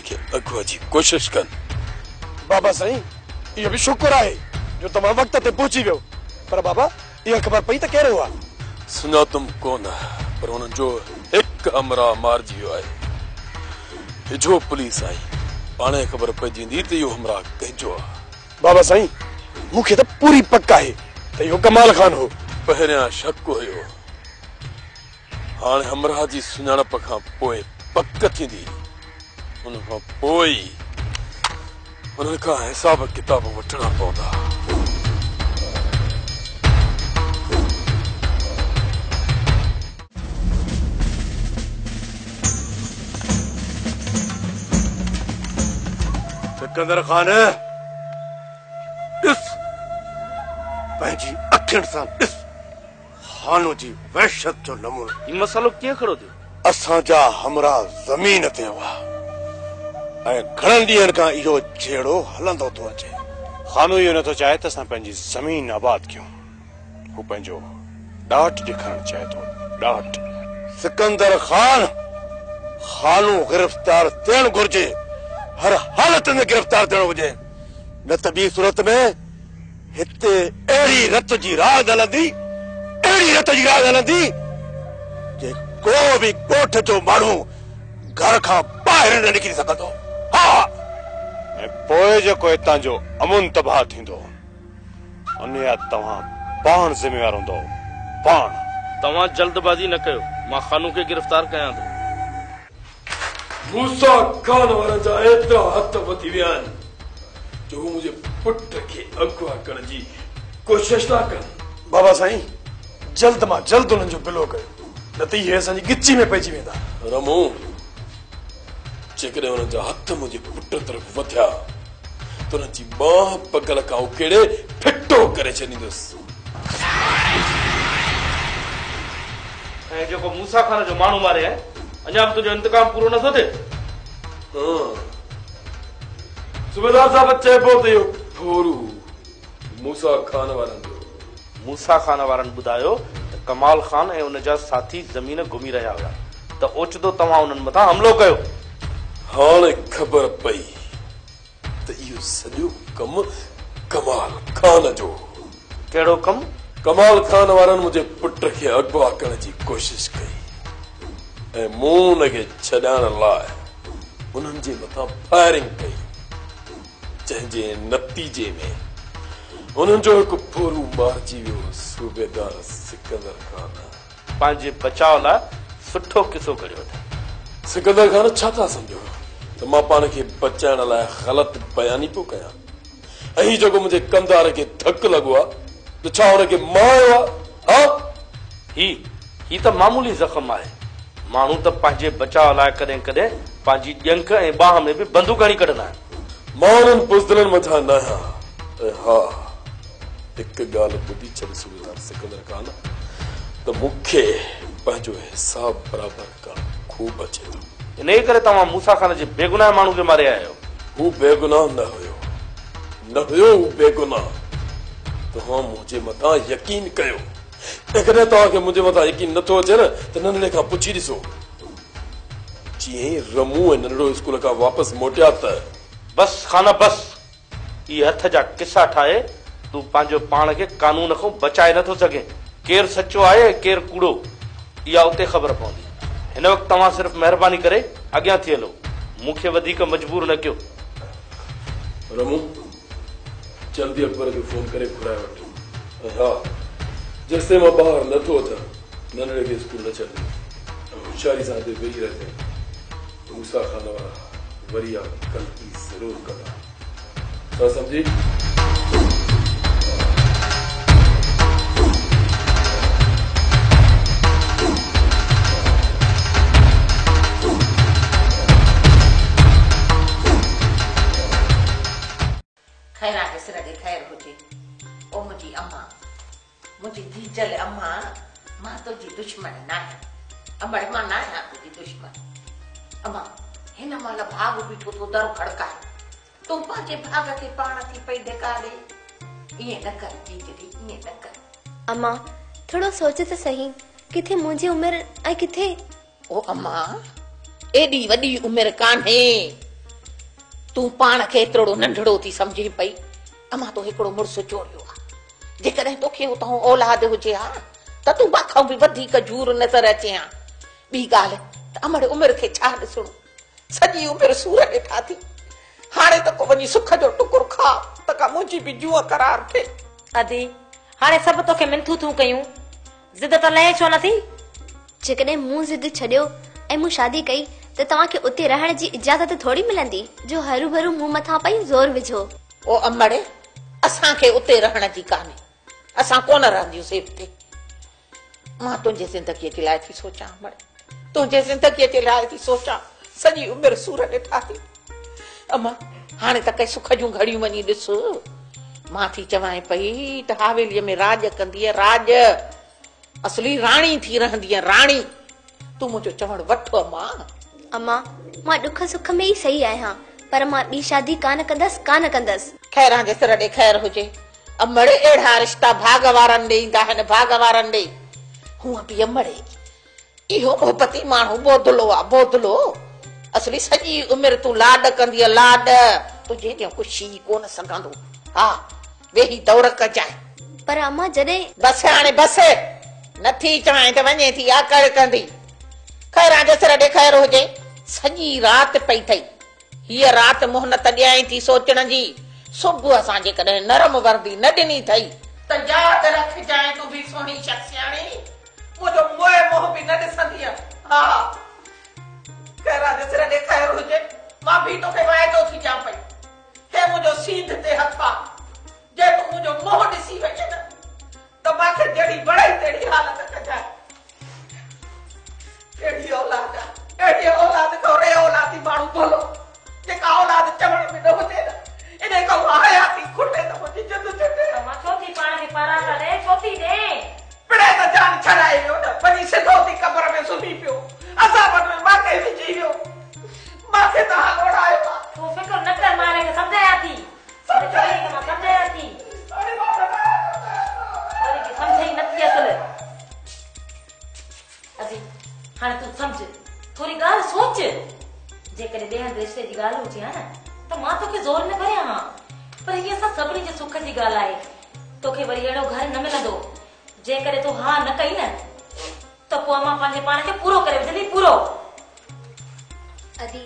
के अगवा जी कोशिश कन। बाबा साईं ये भी शुक्र है जो तमा वक्त ते पहुंची वियो, पर बाबा ये खबर पई त केरो आ सुना तुम कौन पर उन जो एक हमरा मार जियो है। जो पुलिस आई पाने खबर पे जिंदी तो यो हमरा कहजो। बाबा साईं मुखे तो पूरी पक्का है तो यो कमाल खान हो। पहरिया शक हुयो हाने हमरा जी सुनाणप खां पोए पक थींदी। उन खां पोई उन का हिसाब किताब वठना पवंदा। सिकंदर खान ॾिस पंहिंजी अखियुनि सां ॾिस हानो जी वहशत जो नमूनो। ये मसालो कीअं खड़ो थियो? असांजा हमरा ज़मीन ते हुआ ऐं घणनि ॾींहंनि खां इहो जहिड़ो हलंदो थो अचे। खानो इहो नथो चाहे त असां पंहिंजी ज़मीन आबाद कयूं। हू पंहिंजो ॾाट ॾेखारणु चाहे थो। ॾाट सिकंदर खान खानो गिरफ्तार थियणु घुर्जे, हर हालत में गिरफ्तार थियणो हुजे, न त ॿी सूरत में हिते अहिड़ी रत जी राग हलंदी, अहिड़ी रत जी राग हलंदी जे को बि ॻोठ जो माण्हू घर खां ॿाहिरि न निकिरी सघंदो। हा ऐं पोइ जेको हितां जो अमुन तबाह थींदो उन जा तव्हां पाण ज़िम्मेवार हूंदो। पाण तव्हां जल्दबाज़ी न कयो, मां खानू खे गिरफ्तार कयां थो। मूसा खान वारनि जा एतिरा हथ वधी विया आहिनि जो हू मुंहिंजे पुट खे अगवा करण जी कोशिश था कनि। बाबा साईं जल्द मां जल्द उन्हनि जो बिलो कयो, न त इहे असांजी गिची में पइजी वेंदा। रमू जेकॾहिं हुननि जा हथ मुंहिंजे पुट तरफ़ वधिया त हुननि जी बाह पगल खां उकेड़े फिटो करे छॾींदुसि। ऐं जेको मूसा खान जो माण्हू मारे आहे अञा बि तुंहिंजो इंतकाम पूरो नथो थिए। सूबेदार साहब चइबो त इहो फोरू मूसा खान वारनि जो। मूसा खान वारनि ॿुधायो त कमाल खान ऐं उन जा साथी ज़मीन घुमी रहिया हुआ त ओचितो तव्हां उन्हनि मथां हमिलो कयो। हाणे ख़बर पई त इहो सॼो कमु कमाल खान जो। कहिड़ो कमु? कमाल खान वारनि मुंहिंजे पुट खे अगवा करण जी कोशिश कई ऐं मूं हुनखे छॾाइण लाइ उन्हनि जे मथां फायरिंग कई, जंहिंजे नतीजे में उन्हनि जो हिकु फोरू मारिजी वियो। सूबेदार सिकंदर खान पंहिंजे बचाव लाइ सुठो किसो कढियो अथई। सिकंदर खान छा था सम्झो त मां पाण खे बचाइण लाइ ग़लति बयानी पियो कयां ऐं जेको मुंहिंजे कंधार खे धक लॻो आहे त छा हुनखे मारियो आहे? हा ही त मामूली ज़ख़्म आहे। माण्हू त पंहिंजे बचाव लाइ कॾहिं कॾहिं पंहिंजी ॼंग ऐं बाह में बि बंदूक हणी कढंदा आहिनि। मां हुननि बुज़दिलनि मथां न आहियां। ऐं हा हिकु ॻाल्हि ॿुधी छॾ सूबेदार सिकंदर खान त मूंखे पंहिंजो हिसाब बराबरि करणु खूब अचे थो। इन करे तव्हां मूसा खान जे बेगुनाह माण्हू खे मारे आया आहियो। हू बेगुनाह न हुयो हू बेगुनाह। तव्हां मुंहिंजे मथां यकीन कयो। कॾहिं तव्हांखे मुंहिंजे मथां यकीन नथो अचे न त नंढड़े खां पुछी ॾिसो। जीअं रमू ऐं नंढड़ो स्कूल खां वापसि मोटिया त बस खाना बस, इहे हथ जा किसा ठाहे तूं पंहिंजो पाण खे कानून खां बचाए नथो सघे। केरु सचो आहे ऐं केरु कूड़ो इहा उते ख़बर पवंदी। हिन वक़्तु तव्हां सिर्फ़ महिरबानी करे अॻियां थी हलो, मूंखे वधीक मजबूर न कयो। रमू जल्दी अकबर खे फोन करे घुराए वठ। ऐं हा जेसिताईं मां ॿाहिरि नथो अचां नंढड़े खे स्कूल न छॾ। होशियारी सां हिते वेही रहे। मूसा खान वारा वरी गलती ज़रूर कंदा। छा सम्झी? खैरा के सिर ते खैर हुजे। ओ मुंहिंजी अम्मा, मुंहिंजी जीजल अम्मा, मां तुंहिंजी दुश्मन न आहियां। अमड़ मां न आहियां तुंहिंजी दुश्मन। अम्मा हिन महिल भाग बीठो तो दर खड़काए, तूं पंहिंजे भाग खे पाण थी पई धिकारे। ईअं न कर जीजली, ईअं न कर। अम्मा थोड़ो सोच त सही, किथे मुंहिंजी उमिरि ऐं किथे। ओ अम्मा एडी वडी उमिरि कान्हे, तूं पाण खे एतिरो नंढड़ो थी सम्झे पई। अमां तो हिकिड़ो मुड़ुसु जोड़ियो आहे। जेकॾहिं तोखे उतां औलाद हुजे हा त तूं बाखां बि वधीक झूर नज़र अचे हा। ॿी ॻाल्हि त अमड़ उमिरि खे छा ॾिसणो, सॼी उमिरि सूर ॾिठा थी। हाणे त को वञी सुख जो टुकुर खा त का मुंहिंजी बि जूअ करार थिए। अदी हाणे सभु तोखे मिंथू थू कयूं, ज़िद त लहे छो नथी? जेकॾहिं मूं ज़िद छॾियो ऐं मूं शादी कई त तव्हांखे उते रहण जी इजाज़त थोड़ी मिलंदी जो हरू भरू मूं मथां पई ज़ोर विझो। ओ अमड़े, असांखे उते रहण जी कान्हे, असां कोन रहंदियूंसीं उते। मां तुंहिंजे ज़िंदगीअ जे लाइ थी सोचां अमड़े, तुंहिंजे ज़िंदगीअ जे लाइ थी सोचां। सॼी उमिरि सूर ॾिठा थी। अम्मा हाणे त कई सुख जूं घड़ियूं वञी ॾिस। मां थी चवां पई त हावेलीअ में राज कंदीअ, राज असली राणी थी रहंदीअ, राणी। तूं मुंहिंजो चवण वठ अम्मा। अम्मा मां दुख सुख में ई सही आहियां, पर मां ॿी शादी कान कंदसि। खैरां जे सिर ॾे खैर हुजे। अमड़े अहिड़ा रिश्ता भाग वारनि ॾे ईंदा आहिनि, भाग वारनि ॾे। हूअं बि अमड़े इहो मोहबती माण्हू बोधलो आहे, बोधलो। असली सॼी उमिरि तूं लाड कंदीअ, लाड। तुंहिंजे ॾियो कुझु कोन सघंदो। हा वेही दौर कजाए। पर अम्मा जॾहिं बस हाणे बस, नथी चवां त वञे थी आकड़ कंदी। खैरां जे सिर ॾे खैर हुजे। सॼी राति पई थई, हीअ राति मोहनत ॾियाई थी सोचण जी। सुबुह असां जेकॾहिं नरम वर्दी न ॾिनी थई त यादि रखजांइ, तूं बि सोणी शख्सियाणी मुंहिंजो मोह मोह बि न ॾिसंदीअ। हा खैरां जे सिर ॾे खैर हुजे। मां बि तोखे वाइदो थी ॾियां पई, हे मुंहिंजो सीध ते हथ आहे। जे तूं मुंहिंजो मोह ॾिसी वञे न त मूंखे जहिड़ी बड़ाई तहिड़ी हालत कजाए। अहिड़ी औलाद आहे, अहिड़ी औलाद खां रे औलादी माण्हू भलो, जेका औलाद चवण में न हुजे न, इन खां हयाती खुटे त मुंहिंजी जिंद छुटे। मां छोती पाण खे पारां था ॾे, छोती ॾे। पिड़े त जान छॾाए वियो न, वञी सिधो थी कबर में सुम्ही पियो। असां में मांखे विझी वियो, मांखे त हाल ओढ़ायो आहे। तूं फिकर न कर, मां हिनखे सम्झायां थी, मां सम्झायां थी। सम्झाई नथी असल। अजी हाणे तूं सम्झ, थोरी ॻाल्हि सोच। जेकॾहिं ॿिए रिश्ते जी ॻाल्हि हुजे हा न त मां तोखे ज़ोर न करियां हा, पर हीअ असां सभिनी जे सुख जी ॻाल्हि आहे। तोखे वरी अहिड़ो घर न मिलंदो। जेकॾहिं तूं हा न कई न त पोइ अमां पंहिंजे पाण खे पूरो करे विझंदी, पूरो। अदी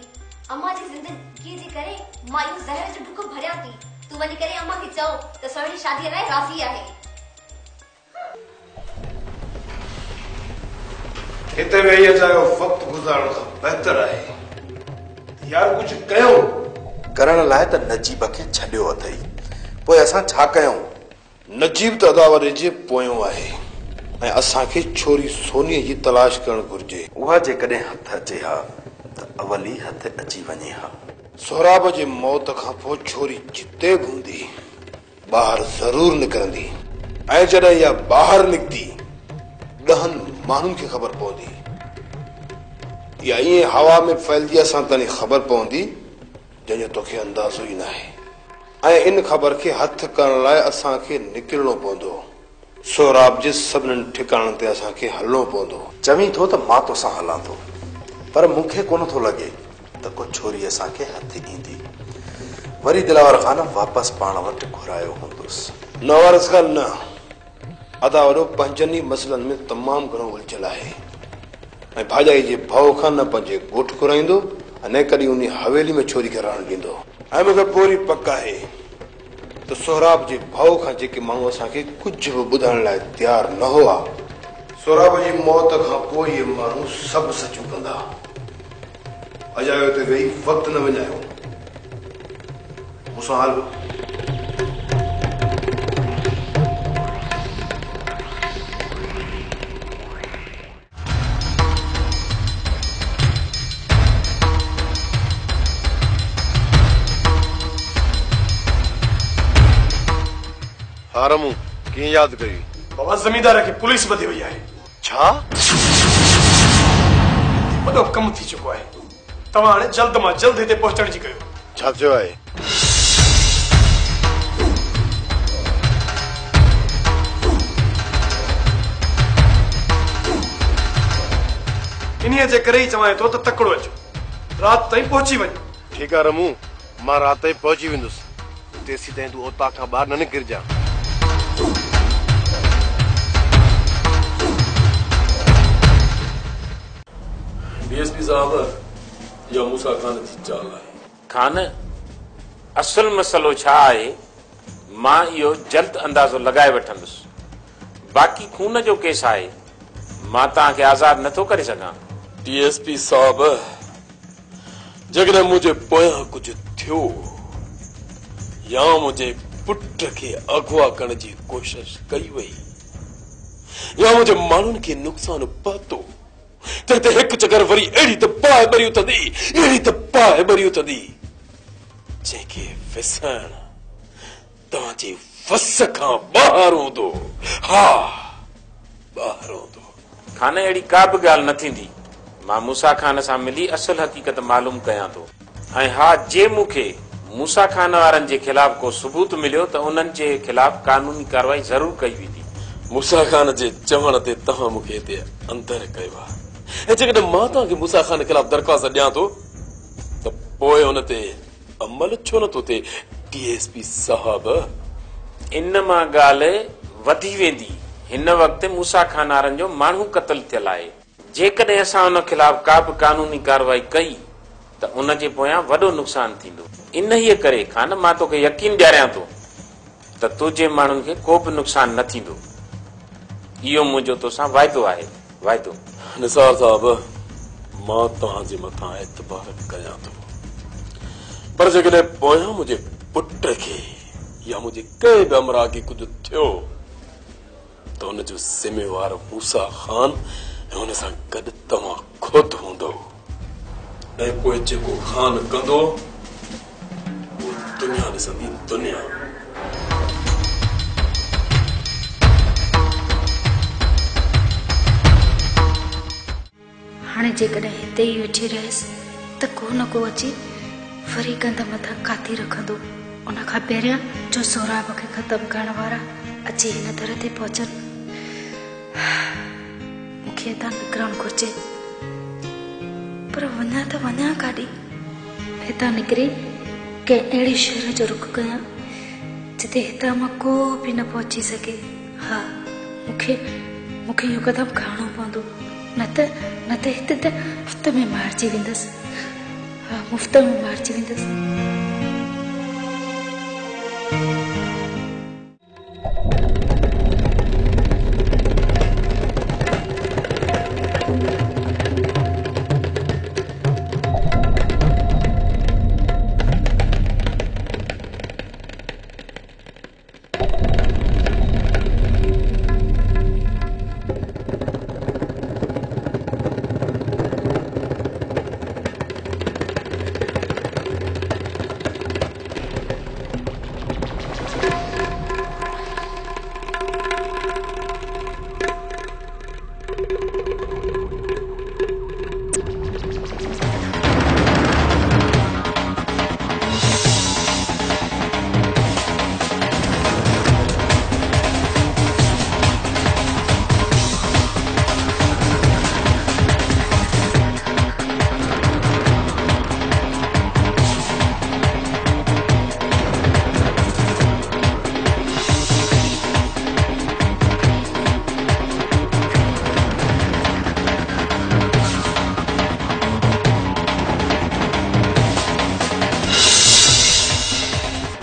अम्मा जी ज़िंदगी जे करे मां इहो ज़हर जो ढुक भरियां थी। तूं वञी करे अम्मा खे चओ त सवणी शादीअ लाइ राज़ी आहे। हिते वेही असांजो वक़्तु गुज़ारण खां बहितर आहे यार कुझु कयूं। करण लाइ त नजीब खे छॾियो अथई, पोइ असां छा कयूं? नजीब त अदावत जे पोयों आहे ऐं असांखे छोरी सोनीअ जी तलाश करणु घुर्जे। उहा जेकॾहिं हथ अचे हा त अवली हथ अची वञे हा। सोहराब जे मौत खां पोइ छोरी जिते बि हूंदी ॿाहिरि ज़रूर निकिरंदी, ऐं जॾहिं इहा ॿाहिरि निकिती 10 माण्हुनि खे ख़बर पवंदी। इहा ईअं हवा में फैलजी असां ताईं ख़बर पवंदी जंहिंजो तोखे अंदाज़ो ई न आहे। ऐं इन ख़बर खे हथ करण लाइ असांखे निकिरणो पवंदो। सोहराब जे सभिनीनि ठिकाणनि ते असांखे हलणो पवंदो। चवीं थो त मां तोसां हलां थो, पर मूंखे कोन थो लॻे त को छोरी असांखे हथ ईंदी। वरी दिलावर ख़ान वापसि पाण वटि घुरायो हूंदुसि। न वारस खान न, अदा वॾो पंहिंजनि मसइलनि में तमामु घणो उलझियल आहे ऐं भाॼाई जे भाउ खां न पंहिंजे ॻोठ घुराईंदो ऐं न कॾहिं उन हवेली में छोरी खे रहण ॾींदो। ऐं मूंखे पूरी पक आहे त सोहराब जे भाउ खां जेके माण्हू असांखे कुझु बि ॿुधाइण लाइ तयारु न हुआ, सोहराब जी मौत खां पोइ इहे माण्हू सभु सचूं कंदा। अजायो ते वेही वक़्तु न विञायो, मूंसां हल। हारमू कीअं यादि कई? बाबा ज़मींदार खे पुलिस ॿधी वई आहे। छा? वॾो कमु थी चुको आहे। तव्हां हाणे जल्द मां जल्द हिते पहुचण जी कयो। छा थियो आहे? इन्हीअ जे करे ई चवां थो त तकिड़ो अचो, राति ताईं पहुची वञो। ठीकु आहे रमू, मां रात ही पहुची वेंदुसि तेसी ताईं तूं उतां खां ॿाहिरि न निकिरजां। डीएसपी साहब, इहा मूसा खान जी चाल आहे। खान, असल मसलो छा आहे, मां इहो जल्द अंदाज़ो लगाए वठंदुसि। बाक़ी खून जो केस आहे, मां तव्हांखे आज़ाद नथो करे सघां। डीएसपी साहब, जॾहिं मुंहिंजे पोयां कुझु थियो या मुंहिंजे पुट खे अगवा करण जी कोशिश कई वई या मुंहिंजे माण्हुनि खे नुक़सान पहुतो त हिते हिकु चकर वरी अहिड़ी तबाह भरी उथंदी, अहिड़ी तबाह भरी उथंदी जंहिंखे विसण तव्हांजे वस खां ॿाहिरि हूंदो। हा, ॿाहिरि हूंदो। खान, अहिड़ी का बि ॻाल्हि न थींदी। मां मूसा खान सां मिली असल हक़ीक़त मालूम कयां थो। ऐं हा, जे मूंखे मूसा खान वारनि जे ख़िलाफ़ को सबूत मिलियो त उन्हनि जे ख़िलाफ़ कानूनी कार्रवाई ज़रूर कई वेंदी। मूसा खान जे चवण ते तव्हां मूंखे हिते अंदर कयो आहे, ऐं जेकॾहिं मां तव्हांखे मूसा खान ख़िलाफ़ दरख़्वास्त ॾियां थो त पोइ हुन ते अमल छो नथो थिए? डीएसपी साहब, इन मां ॻाल्हि वधी वेंदी। हिन वक़्तु मूसा खान वारनि जो माण्हू क़तल थियल आहे। जेकॾहिं असां उन ख़िलाफ़ का बि कानूनी कार्रवाई कई त उन जे पोयां वॾो नुक़सान थींदो। इन ई करे खान, मां तोखे यकीन ॾियारियां थो त तुंहिंजे माण्हुनि खे को बि नुक़सान न थींदो। इहो मुंहिंजो तोसां वाइदो आहे, वाइदो। निसार साहब, मां तव्हांजे मथां एतबार कयां थो, पर जेकॾहिं पोयां मुंहिंजे पुट खे या मुंहिंजे कंहिं बि अमरा खे कुझु थियो त हुनजो ज़िम्मेवार मूसा खान ऐं हुन सां गॾु तव्हां खुदि हूंदो। ऐं पोइ जेको खान कंदो उहो दुनिया ॾिसंदी, दुनिया। हाणे जेकॾहिं हिते ई वेठी रहियसि त को न को अची वरी गंद मथां काती रखंदो। उन खां पहिरियां जो सोराब खे ख़तमु करण वारा अची हिन दर ते पहुचनि। मूंखे हितां निकिरणु घुरिजे, पर वञा त वञा काॾे? हितां निकिरी कंहिं अहिड़े शहर जो रुख कयां जिते हितां मां को बि न पहुची सघे। हा, मूंखे इहो क़दम खणणो पवंदो, न त हिते त मुफ़्त में मारिजी वेंदसि। हा, मुफ़्त में मारिजी वेंदसि।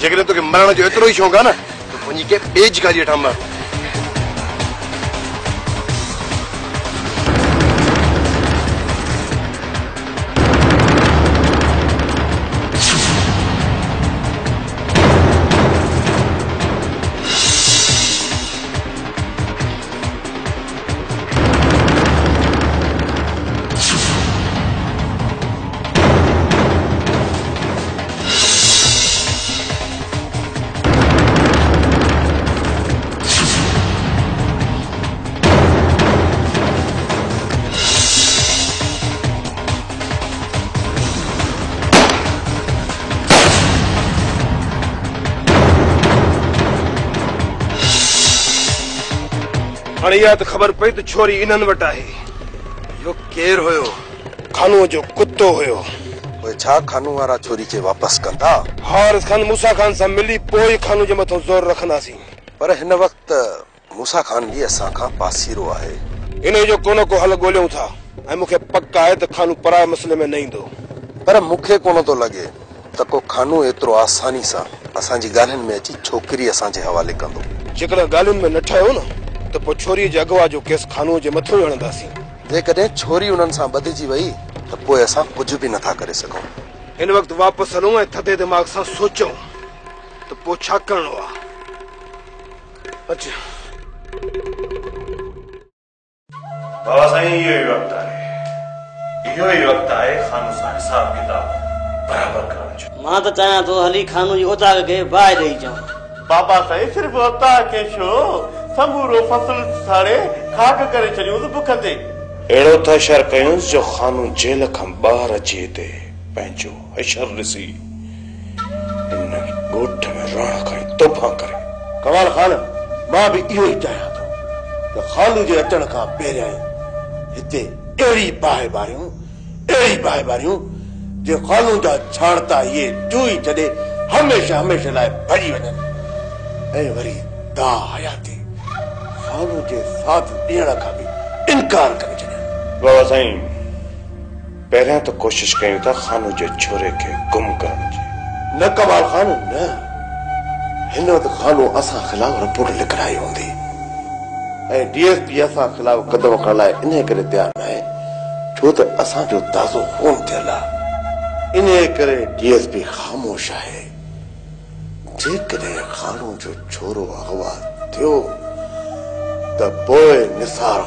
जेकॾहिं तोखे मरण जो एतिरो ई शौक़ु आहे न त वञी के ॿिए जॻह जी हेठां मर। हाणे इहा त ख़बर पई त छोरी इन्हनि वटि आहे। इहो केरु हुयो? खानूअ जो कुतो हुयो। वे छा खानू वारा छोरी के वापस कंदा? हारिस खान मूसा खान सां मिली पोइ खानू जे मथां ज़ोर रखंदासीं। पर हिन वक्त मूसा खान भी असां खां पासीरो आहे। इन जो कोनो को हल ॻोल्हियूं था ऐं मूंखे पक आहे त खानू पराए मसले में न ईंदो। पर मूंखे कोन थो लॻे त को खानू एतिरो आसानी सां असांजी ॻाल्हियुनि में अची छोकिरी असांजे हवाले कंदो। जेकॾहिं ॻाल्हियुनि में न ठहियो न त पोइ छोरीअ जे अगवा जो केस खानूअ जे मथां ई हणंदासीं। जेकॾहिं छोरी उन्हनि सां ॿधिजी वई त पोइ असां कुझु बि नथा करे सघूं। हिन वक़्तु वापसि हलूं ऐं थधे दिमाग़ सां सोचूं त पोइ छा करणो आहे। अच्छा बाबा साईं, इहो ई वक़्तु आहे खानू सां हिसाब किताब बराबरि करण जो। मां त चाहियां थो हली खानू जी ओताक खे बाहि ॾेई अचूं। बाबा साईं, सिर्फ़ ओताक खे छो, समूरो फसल साड़े खाक करे छॾियूं बुख ते। अहिड़ो त शर कयूंसि जो खानू जेल खां ॿाहिरि अची हिते पंहिंजो हशर ॾिसी इन ॻोठ में रहण खां तोहफ़ा करे। कमाल खान, मां बि इहो ई चाहियां थो त खानू जे अचण खां पहिरियां हिते अहिड़ी बाहि बारियूं जे खानू जा छाणता इहे चूई छॾे हमेशह लाइ भॼी वञनि ऐं वरी दा हयाती खानू जे साथ ॾियण खां बि इनकार करे छॾनि। बाबा साईं, पहिरियां त कोशिश कयूं था खानू जे छोरे खे गुम करण जी। न कमाल खान, न, हिन वक़्तु खानू असां ख़िलाफ़ रिपोर्ट लिखाई हूंदी ऐं DSP असां ख़िलाफ़ कदम खणण लाइ इन करे तयारु न आहे छो त असांजो ताज़ो खून थियल आहे। इन करे DSP ख़ामोश आहे। जेकॾहिं खानू जो छोरो अगवा थियो त पोइ निसार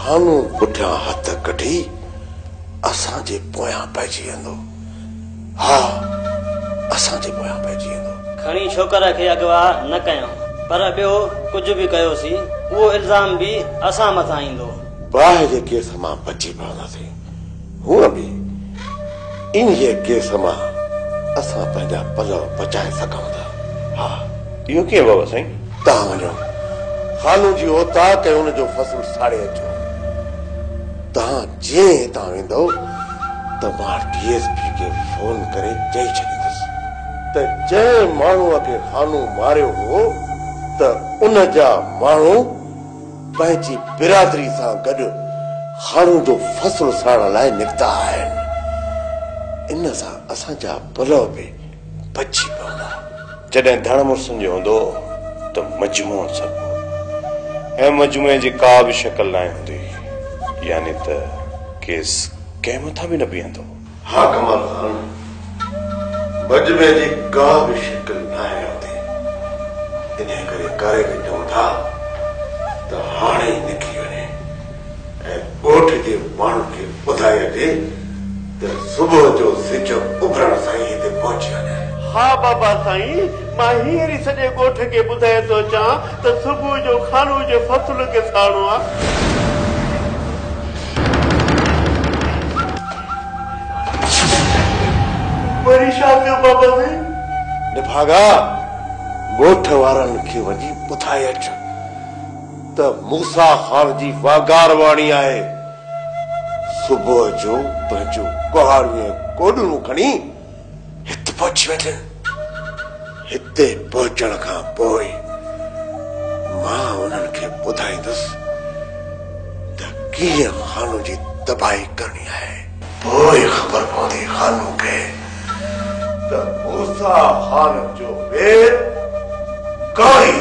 खानू पुठियां हथ कढी असांजे पोयां पइजी वेंदो। हा, असांजे पोयां पइजी वेंदो। खणी छोकर खे अगवा न कयूं, पर ॿियो कुझु बि कयोसीं उहो इल्ज़ाम बि असां मथां ईंदो। बाहि जे केस मां बची पवंदासीं, हूअं बि इन केस मां असां पंहिंजा पलव बचाए सघूं था। हा, इहो कीअं बाबा साईं? तव्हां वञो खानू जी ओताक ऐं हुनजो फसल साड़े अचो। तव्हां जीअं हितां वेंदो त मां DSP खे फोन करे चई छॾींदुसि त जंहिं माण्हूअ खे खानू मारियो हो त उन जा माण्हू पंहिंजी बिरादरी सां गॾु खानू जो फसल साड़ण लाइ निकिता आहिनि। इन सां असांजा पलव बि बची पवंदा। जॾहिं धण मुड़सुनि जो हूंदो त मजमूओ सभु ऐं मजमूए जी का बि शक्ल न हूंदी, यानी त केस कंहिं मथां बि न बीहंदो। हा कमाल खान, मजमूए जी का बि शक्ल न हूंदी। इन करे करे ॾिठूं था त हाणे ई निकिरी वञे ऐं ॻोठ जे माण्हू खे ॿुधाए ॾे त सुबुह जो सिज उभरण सां ई हिते पहुची वञे। हा बाबा साईं, मां हींअर ई सॼे ॻोठ खे ॿुधाए थो अचां त सुबुह जो खानू जे फसल खे साड़णो आहे। वरी छा कयो बाबा साईं? निभागा, ॻोठ वारनि खे वञी ॿुधाए अच त मूसा खान जी वागार वाणी आहे। सुबुह जो पंहिंजो कुहाड़ियूं कोडूं खणी हिते पहुची वञनि। हिते पहुचण खां पोइ मां उन्हनि खे ॿुधाईंदुसि त कीअं खानू जी तबाही करणी आहे। पोइ ख़बर पवंदी खानू खे त मूसा खान जो वेर काई